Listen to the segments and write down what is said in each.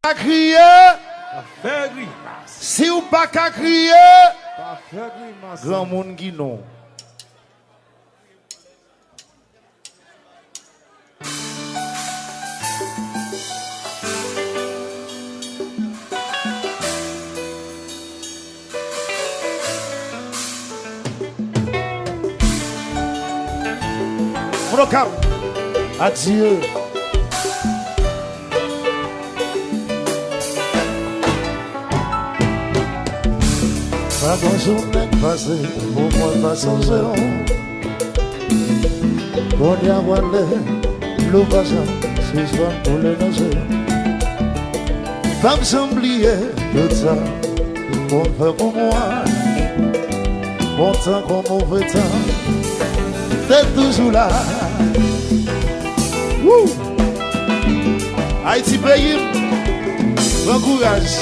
pas crier, si ou pas qu'à crier, grand monde qui non. Mon cap, adieu. Pas bon journée passé, pour moi pas sans zéro. Qu'on y a volé, l'eau passant, c'est soin pour les nausées. Pas me semblier tout ça, qu'on fait pour moi. Bon temps comme mauvais temps, t'es toujours là. Wouh! Haïti pays, bon courage.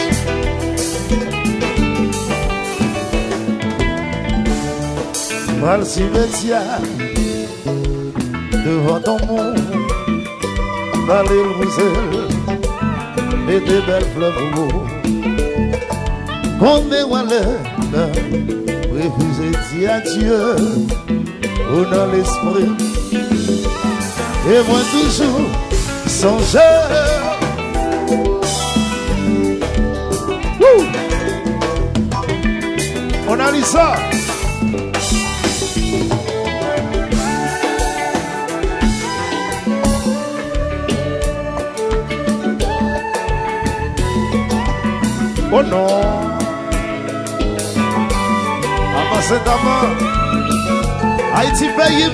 Dans le cimetière, devant ton monde, dans l'île Roussel, et des belles fleurs rouges. On est refuser dire adieu, ou dans l'esprit, et moi toujours songeur. On a lu ça. Oh non, avancez d'avant, Haïti pays.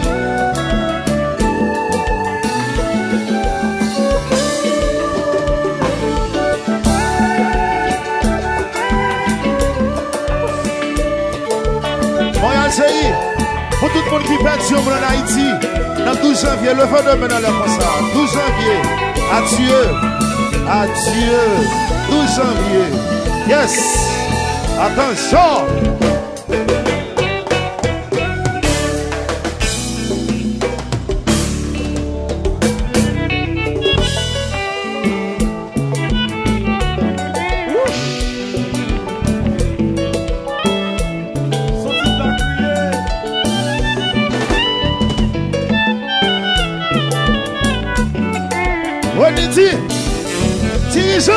Montréal c'est pour tout le monde qui perd sur en Haïti, dans 12 janvier, le 22 mai dans le concert, 12 janvier, adieu, adieu, 12 janvier. Yes! Attention! On dit, Tiso!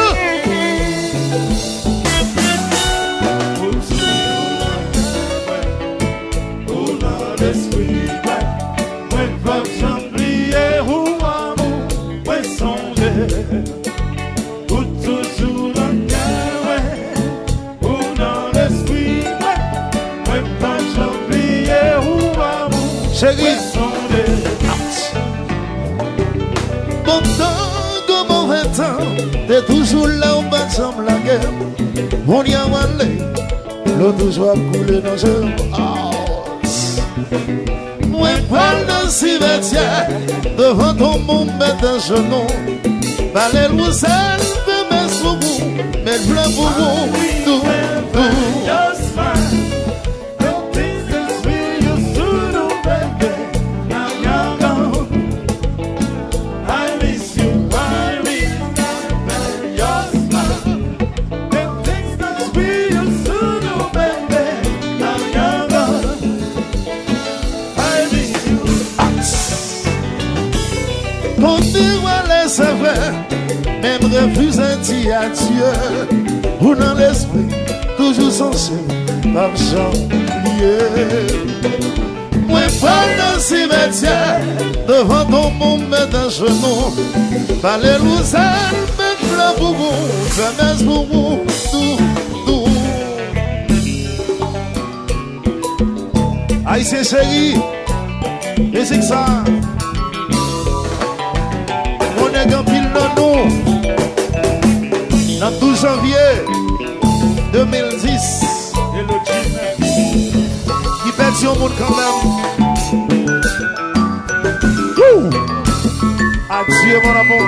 Chérie, bon temps, comme mauvais temps, t'es toujours là où bas ensemble la guerre. On y a allé, l'eau toujours a coulé dans ce moi, parle d'un cimetière, devant ton monde, mettre un genou. Balai l'ouzel, fais mes soubous, mes blancs boubous, tout, tout. C'est vrai, même refuser dire adieu, ou dans l'esprit, toujours censé, pas oublier. Moi, pas dans le cimetière, devant ton monde, mettre un genou, pas les lousanes, mettre le boubou, fais mes boubou, tout, tout. Haïtien chéri, et c'est que ça. On est en pile dans nous. Dans 12 janvier 2010. Et le qui pète sur le monde quand même. Adieu mon amour.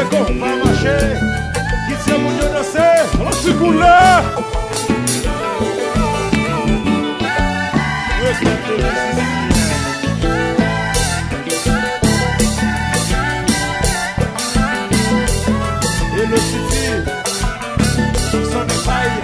qu'on va marcher. Qui tient mon Dieu danser? On se coule là. Et le Titi, sur son épaille.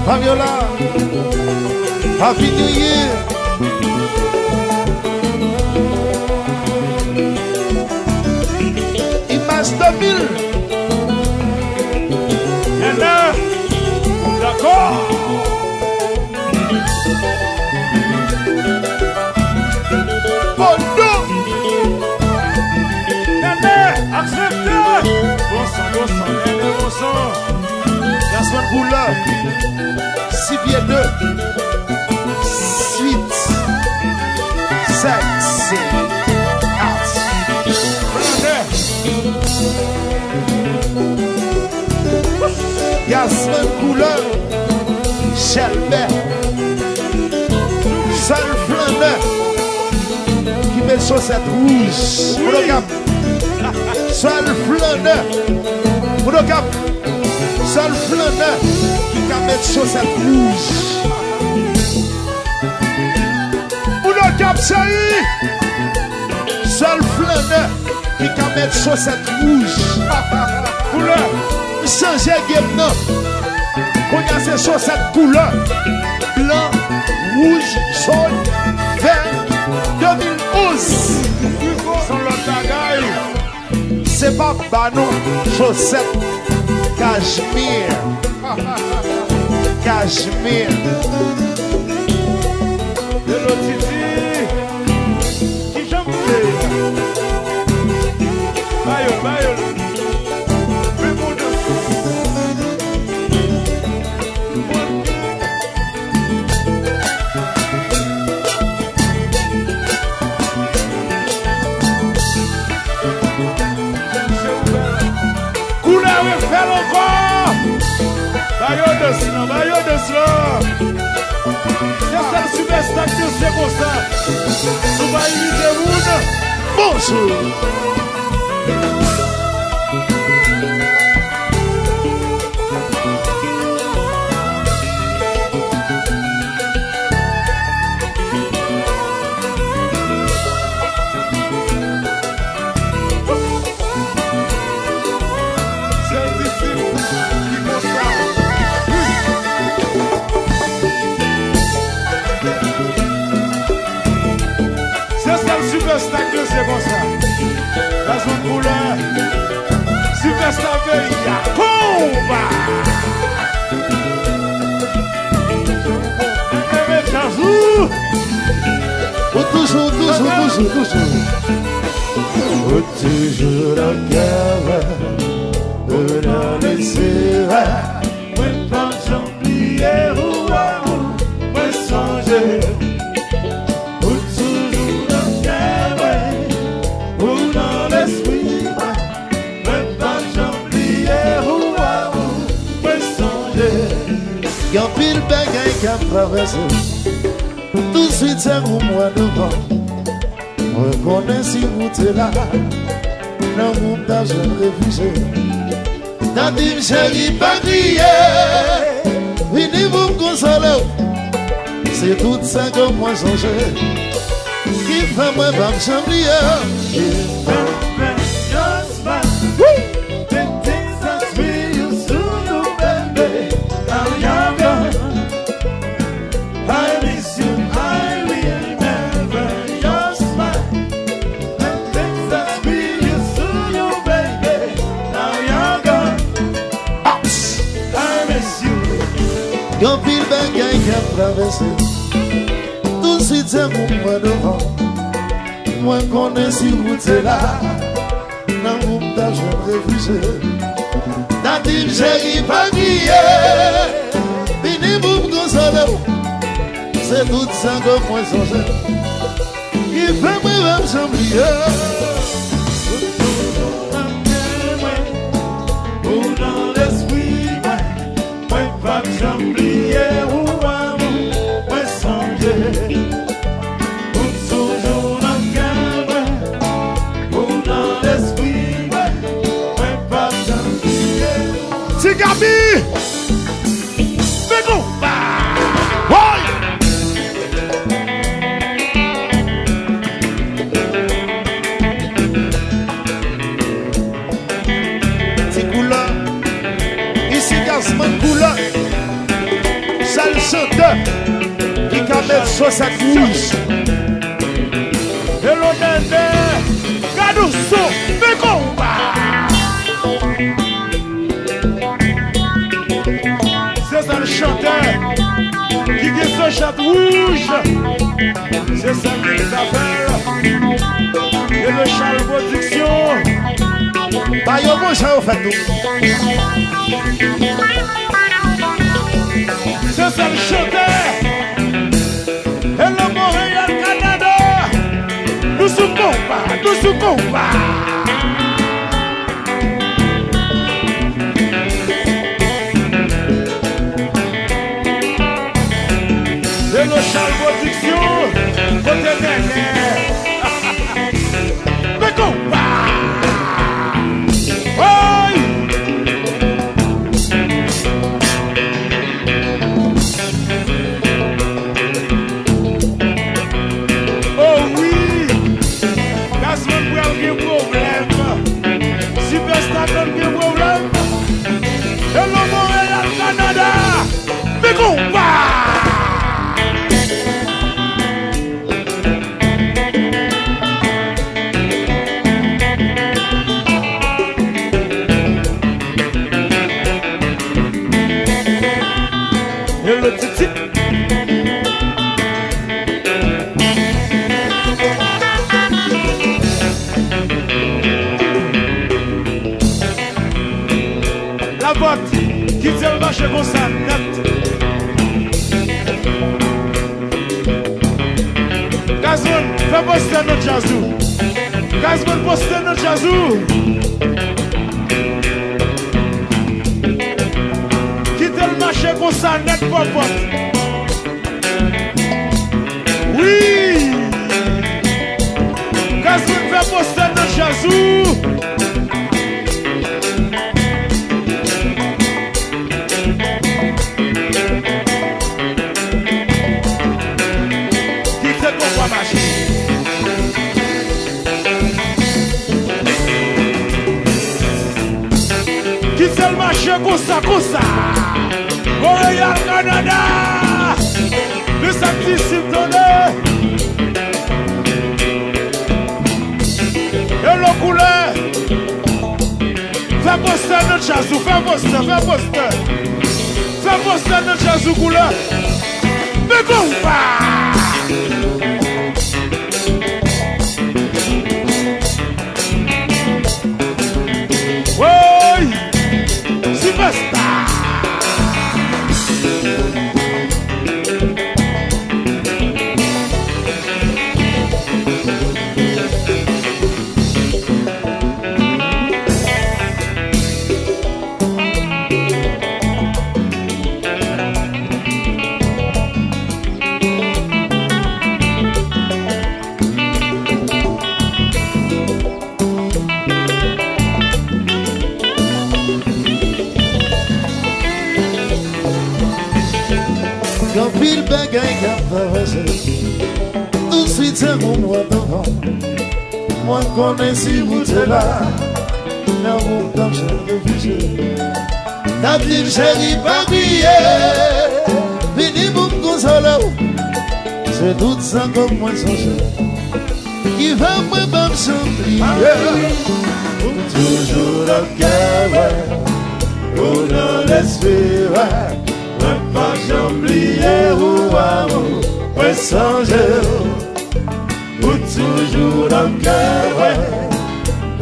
Fabiola, Happy New Year. Image 2000. Yana, d'accord. Bondo. Yana, accepté. Bon sang, Yana, bon sang. La semaine couleur. 6 pieds 2, 8, 5, 6, 4. Yasmin couleur, Chalbert, seul flaneur qui met chaussettes rouges. Monogame, seul flaneur, monogame, seul flaneur. Qui met chaussettes rouges. Ou le cap chéri. Seul flaneur qui met chaussettes rouges. Couleur. Changer game non. On a ces chaussettes couleur. Blanc, rouge, jaune, vert. 2011. Sans le bagaille. C'est pas banon, chaussettes cachemire. Cachemire. De l'autre Titi, qui j'aime fait. Bayo, mais mon Dieu. Couleur et fait encore. Bayo de cela. C'est ça le superstar que c'est comme ça. Nous va imiter Moune. Bonjour. C'est difficile qui constate. C'est ça le superstar que c'est comme ça. La zone couleur. Superstar pays. Combat. Toujours. Toujours le cœur de la laisser. Moi pas j'oublier ou moi songer. Toujours le cœur ou dans l'esprit. Moi pas j'oublier ou moi songer. Y'a pile bagaille qui a traversé. Tout de suite c'est au mois devant. Reconnais si vous êtes là. Dans mon tas je réfugié. Dans dit chérie pas crier. Venez vous me consoler. C'est tout ça que moi songe. Qui fait moi pas me chambrier. Y'a pile bagaille qui a traversé. Tout de suite c'est mon moi devant. Moi connais si vous êtes là. Dans mon tas je réfugié. Dans dit chérie pas crier. Venez vous me consoler. C'est tout ça que moi songe. Qui fait moi me chambrier. chaussette rouge. Hello Nene, Gadousso, Mekomba. C'est ça le chanteur qui dit ce chat rouge. C'est ça qui s'appelle. Et le Charles Production. Bah yo bon ça au fait nous. C'est ça le chanteur. Et le Montréal Canada. Nous sommes compas, nous sommes compas. Et le Charles Production. Côté Néné. Mais compas. Hello Montréal, Canada, mais combat. Hello Titi. La boîte qui tient le marché comme ça, net. Gazman, fais poster notre jazou. Gazman, poster notre jazou. Quittez le marché comme ça, net, popote. Oui. Gazman, fais poster notre jazou. Qui c'est le marché comme ça Montréal, Canada. Le samedi symptôme. Et le couleur. Fais poster notre jazou, fais poster. Fais poster notre jazou couleur. Mais compa. Quand pile bagaille qu'a passé, tout de suite c'est mon moi devant. Moi connais si vous êtes là, dans mon temps j'ai refusé. Ta vie chérie pas briller, vini pour me consoler. C'est tout ça comme moi songe, qui va me pas me s'oublier. Toujours le cœur, pour nous l'espérer. Pas j'oublier ou amour, ouais songer, ou toujours dans le cœur,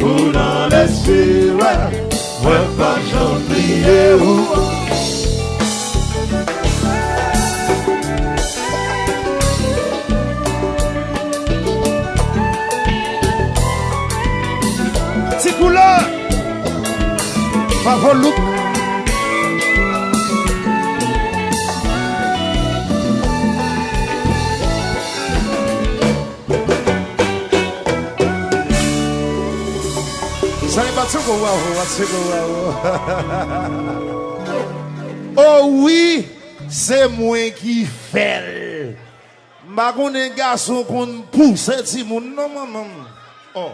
ou dans l'esprit, ouais pas j'oublier ou C'est couleur, pas vos look. Oh oui, c'est moi qui fais. Ma connais garçon qu'on pousse, c'est mon non maman. Oh.